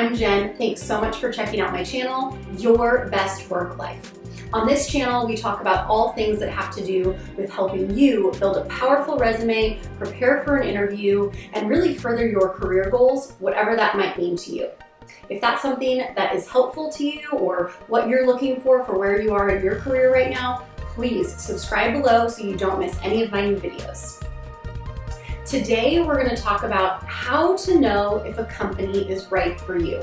I'm Jen. Thanks so much for checking out my channel, Your Best Work Life. On this channel, we talk about all things that have to do with helping you build a powerful resume, prepare for an interview, and really further your career goals, whatever that might mean to you. If that's something that is helpful to you or what you're looking for where you are in your career right now, please subscribe below so you don't miss any of my new videos. Today, we're going to talk about how to know if a company is right for you.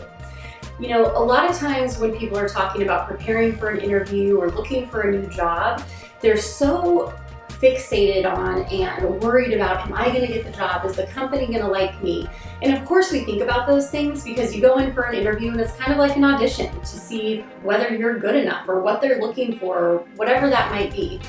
You know, a lot of times when people are talking about preparing for an interview or looking for a new job, they're so fixated on and worried about, am I going to get the job? Is the company going to like me? And of course we think about those things because you go in for an interview and it's kind of like an audition to see whether you're good enough or what they're looking for, or whatever that might be.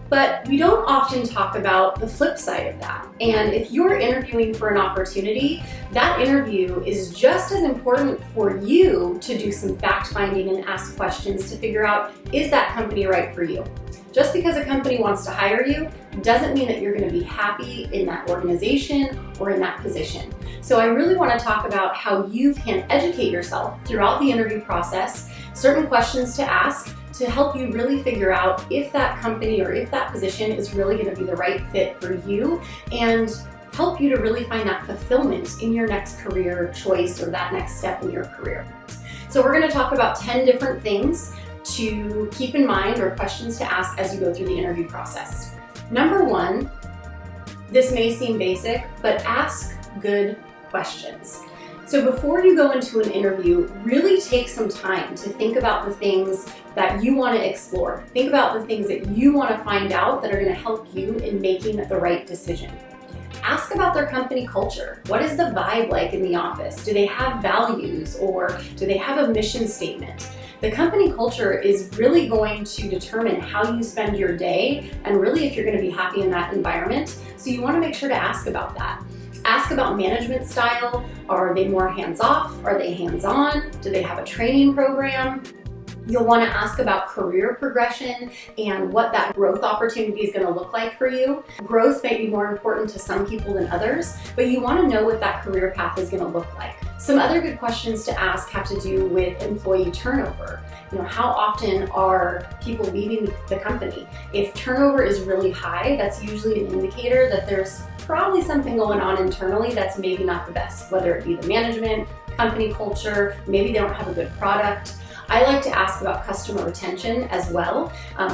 But we don't often talk about the flip side of that. And if you're interviewing for an opportunity, that interview is just as important for you to do some fact finding and ask questions to figure out, is that company right for you? Just because a company wants to hire you doesn't mean that you're going to be happy in that organization or in that position. So I really want to talk about how you can educate yourself throughout the interview process, certain questions to ask, to help you really figure out if that company or if that position is really going to be the right fit for you and help you to really find that fulfillment in your next career choice or that next step in your career. So we're going to talk about 10 different things to keep in mind or questions to ask as you go through the interview process. Number one, this may seem basic, but ask good questions. So before you go into an interview, really take some time to think about the things that you want to explore. Think about the things that you want to find out that are going to help you in making the right decision. Ask about their company culture. What is the vibe like in the office? Do they have values or do they have a mission statement? The company culture is really going to determine how you spend your day and really if you're going to be happy in that environment. So you want to make sure to ask about that. Ask about management style. Are they more hands-off? Are they hands-on? Do they have a training program? You'll want to ask about career progression and what that growth opportunity is going to look like for you. Growth may be more important to some people than others, but you want to know what that career path is going to look like. Some other good questions to ask have to do with employee turnover. You know, how often are people leaving the company? If turnover is really high, that's usually an indicator that there's probably something going on internally that's maybe not the best, whether it be the management, company culture, maybe they don't have a good product. I like to ask about customer retention as well.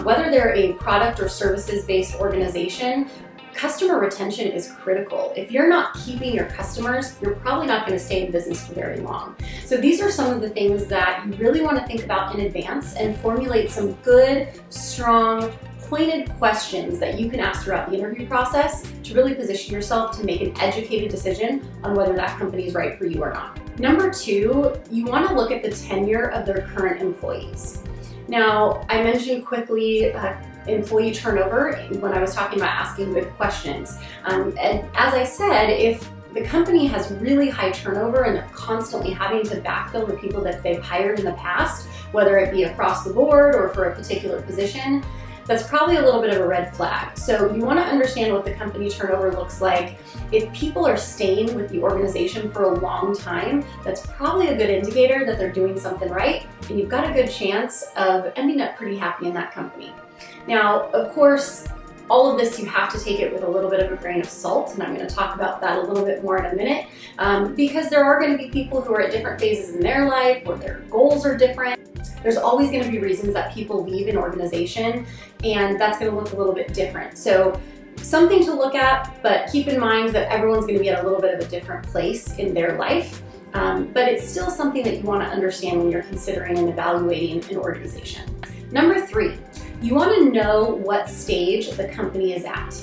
Whether they're a product or services-based organization, customer retention is critical. If you're not keeping your customers, you're probably not going to stay in business for very long. So these are some of the things that you really want to think about in advance and formulate some good, strong, pointed questions that you can ask throughout the interview process to really position yourself to make an educated decision on whether that company is right for you or not. Number two, you want to look at the tenure of their current employees. Now, I mentioned quickly employee turnover when I was talking about asking good questions. And as I said, if the company has really high turnover and they're constantly having to backfill the people that they've hired in the past, whether it be across the board or for a particular position, that's probably a little bit of a red flag. So you want to understand what the company turnover looks like. If people are staying with the organization for a long time, that's probably a good indicator that they're doing something right, and you've got a good chance of ending up pretty happy in that company. Now, of course, all of this you have to take it with a little bit of a grain of salt, and I'm going to talk about that a little bit more in a minute, because there are going to be people who are at different phases in their life where their goals are different. There's always going to be reasons that people leave an organization, and that's going to look a little bit different. So something to look at, but keep in mind that everyone's going to be at a little bit of a different place in their life. But it's still something that you want to understand when you're considering and evaluating an organization. Number three, you want to know what stage the company is at.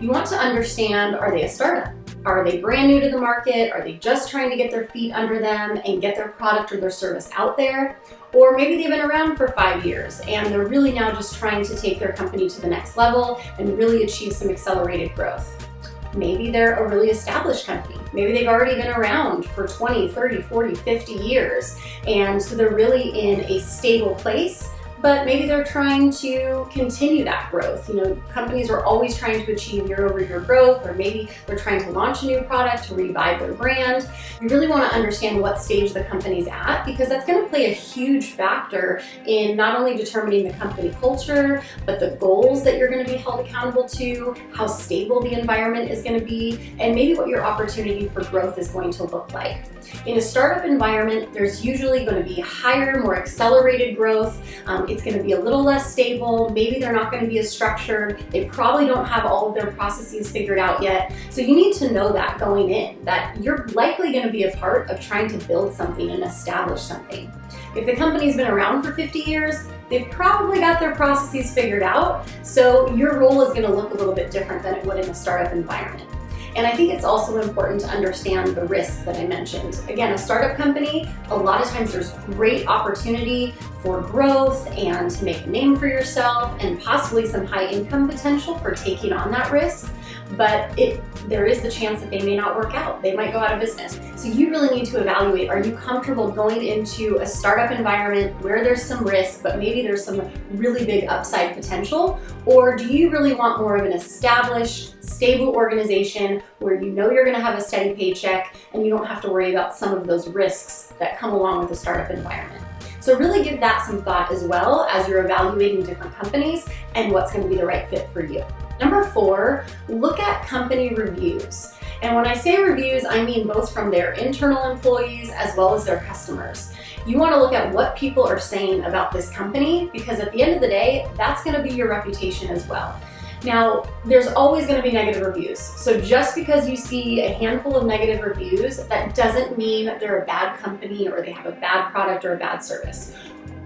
You want to understand, are they a startup? Are they brand new to the market? Are they just trying to get their feet under them and get their product or their service out there? Or maybe they've been around for 5 years and they're really now just trying to take their company to the next level and really achieve some accelerated growth. Maybe they're a really established company. Maybe they've already been around for 20, 30, 40, 50 years. And so they're really in a stable place, but maybe they're trying to continue that growth. Companies are always trying to achieve year-over-year growth, or maybe they're trying to launch a new product to revive their brand. You really want to understand what stage the company's at, because that's going to play a huge factor in not only determining the company culture, but the goals that you're going to be held accountable to, how stable the environment is going to be, and maybe what your opportunity for growth is going to look like. In a startup environment, there's usually going to be higher, more accelerated growth. It's going to be a little less stable. Maybe they're not going to be as structured. They probably don't have all of their processes figured out yet. So you need to know that going in, that you're likely going to be a part of trying to build something and establish something. If the company's been around for 50 years, they've probably got their processes figured out. So your role is going to look a little bit different than it would in a startup environment. And I think it's also important to understand the risks that I mentioned. Again, a startup company, a lot of times there's great opportunity for growth and to make a name for yourself and possibly some high income potential for taking on that risk. But there is the chance that they may not work out. They might go out of business. So you really need to evaluate, are you comfortable going into a startup environment where there's some risk, but maybe there's some really big upside potential? Or do you really want more of an established, stable organization where you know you're gonna have a steady paycheck and you don't have to worry about some of those risks that come along with a startup environment? So really give that some thought as well as you're evaluating different companies and what's going to be the right fit for you. Number 4, look at company reviews. And when I say reviews, I mean both from their internal employees as well as their customers. You want to look at what people are saying about this company, because at the end of the day, that's going to be your reputation as well. Now, there's always going to be negative reviews. So just because you see a handful of negative reviews, that doesn't mean they're a bad company or they have a bad product or a bad service.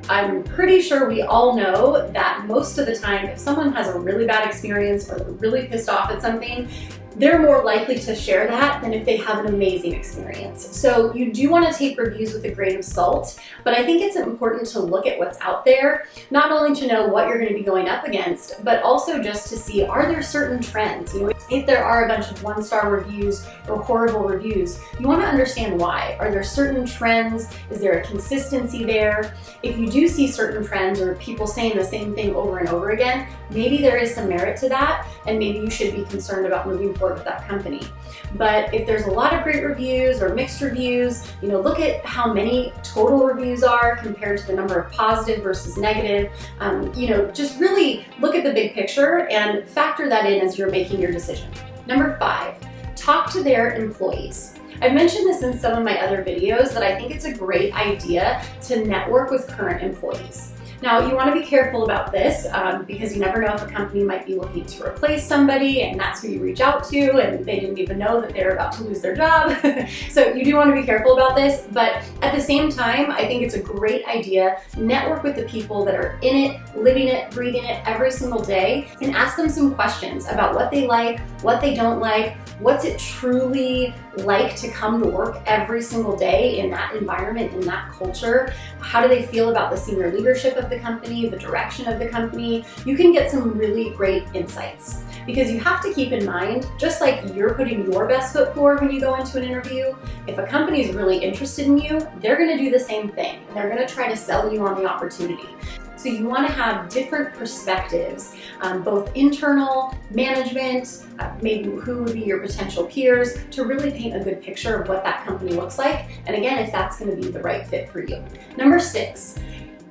I'm pretty sure we all know that most of the time, if someone has a really bad experience or they're really pissed off at something, they're more likely to share that than if they have an amazing experience. So you do want to take reviews with a grain of salt, but I think it's important to look at what's out there, not only to know what you're going to be going up against, but also just to see, are there certain trends? If there are a bunch of 1-star reviews or horrible reviews, you want to understand why. Are there certain trends? Is there a consistency there? If you do see certain trends or people saying the same thing over and over again, maybe there is some merit to that, and maybe you should be concerned about moving forward with that company. But if there's a lot of great reviews or mixed reviews, look at how many total reviews are compared to the number of positive versus negative. Just really look at the big picture and factor that in as you're making your decision. Number 5, talk to their employees. I've mentioned this in some of my other videos that I think it's a great idea to network with current employees. Now, you want to be careful about this because you never know if a company might be looking to replace somebody and that's who you reach out to and they didn't even know that they're about to lose their job. So you do want to be careful about this, but at the same time, I think it's a great idea. Network with the people that are in it, living it, breathing it every single day, and ask them some questions about what they like, what they don't like, what's it truly like to come to work every single day in that environment, in that culture? How do they feel about the senior leadership of the company, the direction of the company? You can get some really great insights, because you have to keep in mind, just like you're putting your best foot forward when you go into an interview, if a company is really interested in you, they're going to do the same thing. They're going to try to sell you on the opportunity. So you want to have different perspectives, both internal, management, maybe who would be your potential peers, to really paint a good picture of what that company looks like. And again, if that's going to be the right fit for you. Number 6,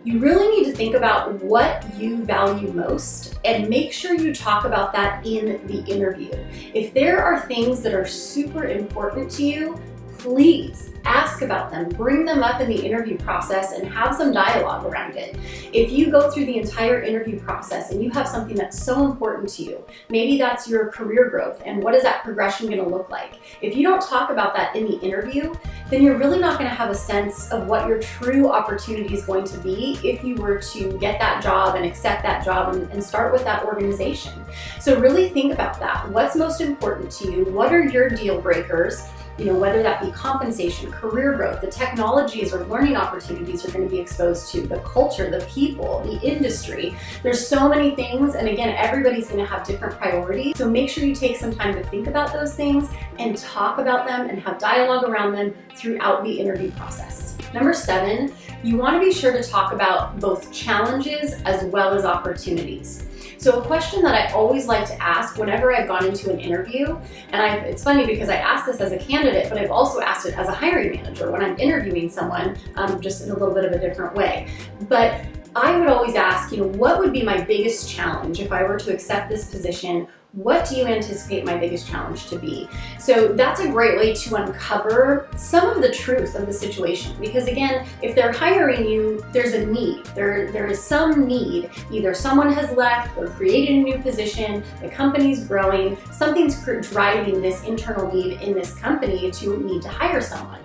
you really need to think about what you value most and make sure you talk about that in the interview. If there are things that are super important to you, please ask about them, bring them up in the interview process and have some dialogue around it. If you go through the entire interview process and you have something that's so important to you, maybe that's your career growth and what is that progression going to look like? If you don't talk about that in the interview, then you're really not going to have a sense of what your true opportunity is going to be if you were to get that job and accept that job and start with that organization. So really think about that. What's most important to you? What are your deal breakers? Whether that be compensation, career growth, the technologies or learning opportunities you're going to be exposed to, the culture, the people, the industry. There's so many things, and again, everybody's going to have different priorities. So make sure you take some time to think about those things and talk about them and have dialogue around them throughout the interview process. Number 7, you want to be sure to talk about both challenges as well as opportunities. So a question that I always like to ask whenever I've gone into an interview, and it's funny because I asked this as a candidate, but I've also asked it as a hiring manager when I'm interviewing someone, just in a little bit of a different way. But I would always ask, what would be my biggest challenge if I were to accept this position? What do you anticipate my biggest challenge to be? So that's a great way to uncover some of the truth of the situation. Because again, if they're hiring you, there's a need. There is some need. Either someone has left or created a new position, the company's growing, something's driving this internal need in this company to need to hire someone.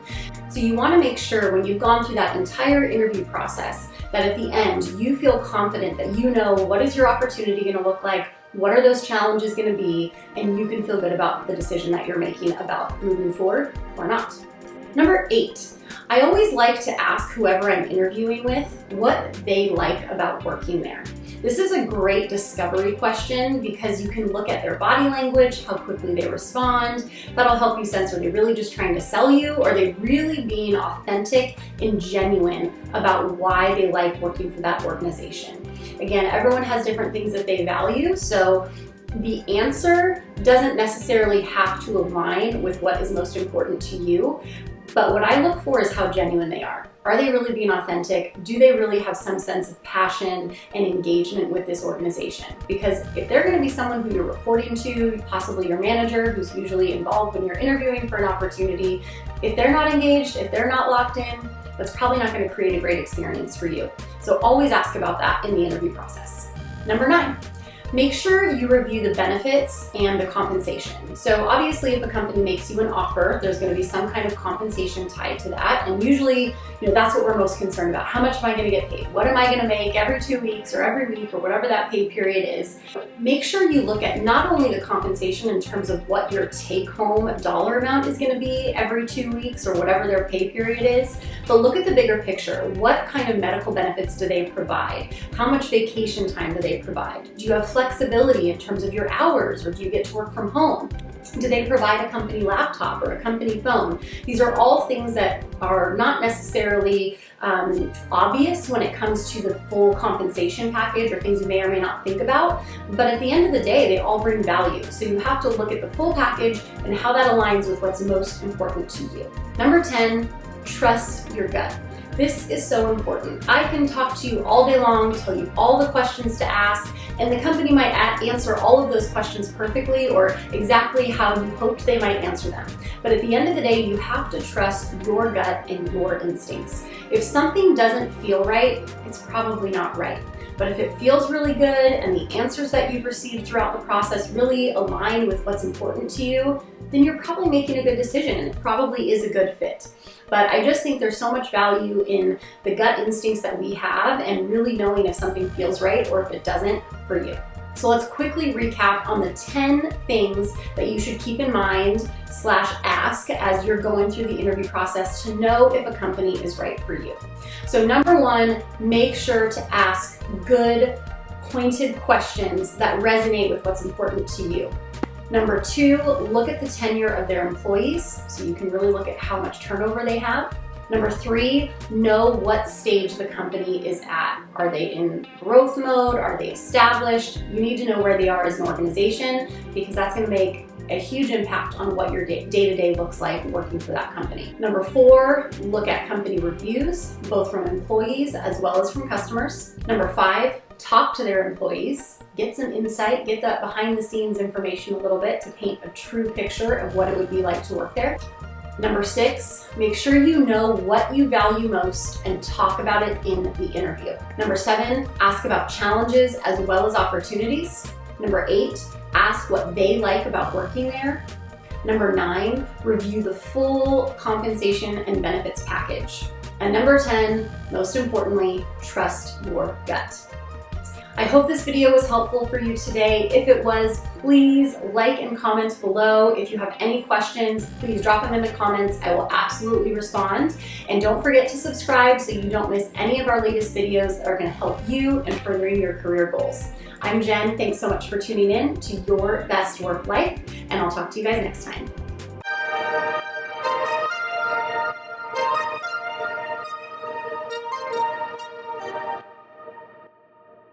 So you want to make sure when you've gone through that entire interview process that at the end you feel confident that you know what is your opportunity going to look like, what are those challenges going to be, and you can feel good about the decision that you're making about moving forward or not. Number 8, I always like to ask whoever I'm interviewing with what they like about working there. This is a great discovery question because you can look at their body language, how quickly they respond. That'll help you sense, are they really just trying to sell you, or are they really being authentic and genuine about why they like working for that organization? Again, everyone has different things that they value, so the answer doesn't necessarily have to align with what is most important to you. But what I look for is how genuine they are. Are they really being authentic? Do they really have some sense of passion and engagement with this organization? Because if they're going to be someone who you're reporting to, possibly your manager, who's usually involved when you're interviewing for an opportunity, if they're not engaged, if they're not locked in, that's probably not going to create a great experience for you. So always ask about that in the interview process. Number 9. Make sure you review the benefits and the compensation. So obviously if a company makes you an offer, there's going to be some kind of compensation tied to that. And usually, that's what we're most concerned about. How much am I going to get paid? What am I going to make every 2 weeks or every week or whatever that pay period is? Make sure you look at not only the compensation in terms of what your take-home dollar amount is going to be every 2 weeks or whatever their pay period is, but look at the bigger picture. What kind of medical benefits do they provide? How much vacation time do they provide? Do you have flexibility in terms of your hours, or do you get to work from home? Do they provide a company laptop or a company phone? These are all things that are not necessarily obvious when it comes to the full compensation package, or things you may or may not think about. But at the end of the day, they all bring value. So you have to look at the full package and how that aligns with what's most important to you. Number 10, trust your gut. This is so important. I can talk to you all day long, tell you all the questions to ask, and the company might answer all of those questions perfectly or exactly how you hoped they might answer them. But at the end of the day, you have to trust your gut and your instincts. If something doesn't feel right, it's probably not right. But if it feels really good and the answers that you've received throughout the process really align with what's important to you, then you're probably making a good decision and it probably is a good fit. But I just think there's so much value in the gut instincts that we have and really knowing if something feels right or if it doesn't for you. So let's quickly recap on the 10 things that you should keep in mind / ask as you're going through the interview process to know if a company is right for you. So number 1, make sure to ask good, pointed questions that resonate with what's important to you. Number 2, look at the tenure of their employees, so you can really look at how much turnover they have. Number 3, know what stage the company is at. Are they in growth mode? Are they established? You need to know where they are as an organization because that's going to make a huge impact on what your day-to-day looks like working for that company. Number 4, look at company reviews, both from employees as well as from customers. Number 5, talk to their employees, get some insight, get that behind the scenes information a little bit to paint a true picture of what it would be like to work there. Number 6, make sure you know what you value most and talk about it in the interview. Number 7, ask about challenges as well as opportunities. Number 8, ask what they like about working there. Number 9, review the full compensation and benefits package. And number 10, most importantly, trust your gut. I hope this video was helpful for you today. If it was, please like and comment below. If you have any questions, please drop them in the comments. I will absolutely respond. And don't forget to subscribe so you don't miss any of our latest videos that are going to help you in furthering your career goals. I'm Jen. Thanks so much for tuning in to Your Best Work Life, and I'll talk to you guys next time.